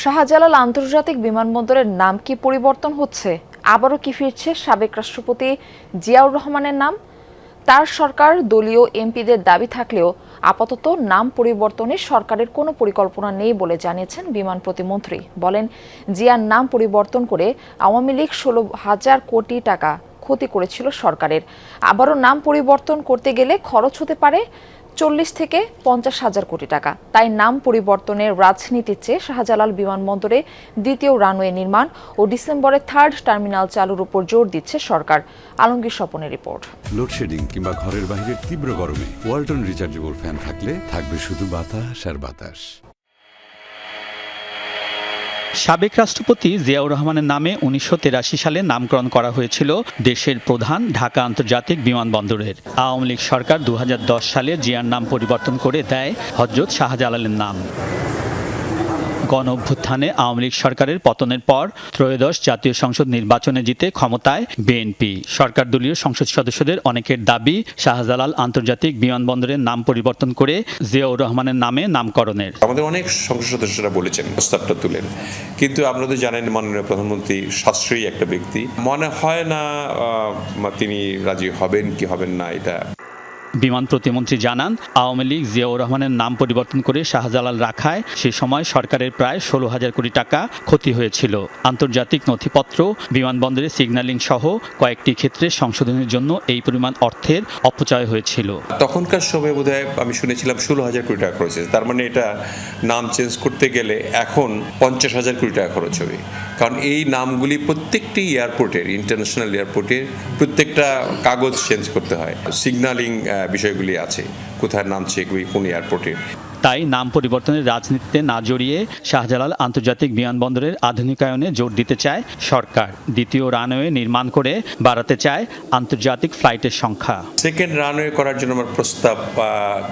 শাহজালাল আন্তর্জাতিক বিমানবন্দরের নাম কি পরিবর্তন হচ্ছে? আবারও কি ফিরছে সাবেক রাষ্ট্রপতি জিয়াউর রহমানের নাম? তার সরকার দলীয় এমপিদের দাবি থাকলেও আপাতত নাম পরিবর্তনে সরকারের কোনো পরিকল্পনা নেই বলে জানিয়েছেন বিমান প্রতিমন্ত্রী। বলেন, জিয়ার নাম পরিবর্তন করে আওয়ামী লীগ 16,000 কোটি টাকা ক্ষতি করেছিল সরকারের। আবারও নাম পরিবর্তন করতে গেলে খরচ হতে পারে 40 থেকে 50,000 কোটি টাকা। তাই নাম পরিবর্তনের রাজনীতির চেয়ে শাহজালাল বিমানবন্দরে দ্বিতীয় রানওয়ে নির্মাণ ও ডিসেম্বরে থার্ড টার্মিনাল চালুর উপর জোর দিচ্ছে সরকার। আলমগীর স্বপনের রিপোর্ট। লোডশেডিং কিংবা ঘরের বাইরের তীব্র গরমে ওয়ালটন রিচার্জেবল ফ্যান থাকলে থাকবে শুধু বাতাস আর বাতাস। সাবেক রাষ্ট্রপতি জিয়াউর রহমানের নামে 1983 সালে নামকরণ করা হয়েছিল দেশের প্রধান ঢাকা আন্তর্জাতিক বিমানবন্দরের। আওয়ামী লীগ সরকার 2010 সালে জিয়ার নাম পরিবর্তন করে দেয় হযরত শাহজালালের নাম। গণ অভ্যুত্থানে আওয়ামী লীগ সরকারের পতনের পর ত্রয়োদশ জাতীয় সংসদ নির্বাচনে জিতে ক্ষমতায় বিএনপি। সরকার দলীয় সংসদ সদস্যদের অনেকের দাবি শাহজালাল আন্তর্জাতিক বিমানবন্দরের নাম পরিবর্তন করে জিয়াউর রহমানের নামে নামকরণের। আমাদের অনেক সংসদ সদস্যরা বলেছেন, প্রস্তাবটা তুলেন, কিন্তু আপনারা তো জানেন মাননীয় প্রধানমন্ত্রী সাশ্রয়ী একটা ব্যক্তি, মনে হয় না তিনি রাজি হবেন কি হবেন না। এটা বিমান প্রতিমন্ত্রী জানান, আওয়ামী লীগ জিয়াউর রহমানের নাম পরিবর্তন করে শাহজালাল রাখায় সে সময় সরকারের প্রায় 16,000 কোটি টাকা ক্ষতি হয়েছিল। আন্তর্জাতিক নথিপত্র, বিমানবন্দরের সিগন্যালিং সহ কয়েকটি ক্ষেত্রে সংশোধনের জন্য এই পরিমাণ অর্থের অপচয় হয়েছিল। তখনকার সময় বোধহয় আমি শুনেছিলাম 16,000 কোটি টাকা খরচ হয়েছে। তার মানে এটা নাম চেঞ্জ করতে গেলে এখন 50,000 কোটি টাকা খরচ হবে, কারণ এই নামগুলি প্রত্যেকটি এয়ারপোর্টের, ইন্টারন্যাশনাল এয়ারপোর্টের প্রত্যেকটা কাগজ চেঞ্জ করতে হয়। সিগন্যালিং বিষয়গুলি আছে, কোথায় নামছে কোন এয়ারপোর্টে। তাই নাম পরিবর্তনের রাজনীতিতে না জড়িয়ে শাহজালাল আন্তর্জাতিক বিমানবন্দরের আধুনিকায়নে জোর দিতে চায় সরকার। দ্বিতীয় রানওয়ে নির্মাণ করে বাড়াতে চায় আন্তর্জাতিক ফ্লাইটের সংখ্যা। সেকেন্ড রানওয়ে করার জন্য আমার প্রস্তাব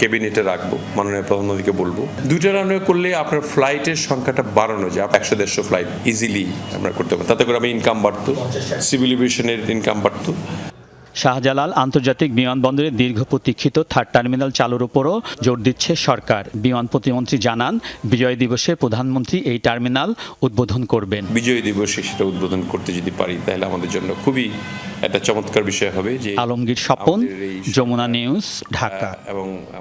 ক্যাবিনেটে রাখবো, মাননীয় প্রধানমন্ত্রীকে বলবো। দুইটা রানওয়ে করলে আপনার ফ্লাইটের সংখ্যাটা বাড়ানো যায়, 100-150 ফ্লাইট ইজিলি আমরা করতে পারি। তাতে করে আমি ইনকাম বাড়তো, সিভিল এভিয়েশনের ইনকাম বাড়তো। শাহজালাল আন্তর্জাতিক বিমানবন্দরের দীর্ঘ প্রতীক্ষিত থার্ড টার্মিনাল চালুর উপরও জোর দিচ্ছে সরকার। বিমান প্রতিমন্ত্রী জানান, বিজয় দিবসে প্রধানমন্ত্রী এই টার্মিনাল উদ্বোধন করবেন। বিজয় দিবসে সেটা উদ্বোধন করতে যদি পারি তাহলে আমাদের জন্য খুবই একটা চমৎকার বিষয় হবে। যে আলমগীর স্বপন, যমুনা নিউজ, ঢাকা। এবং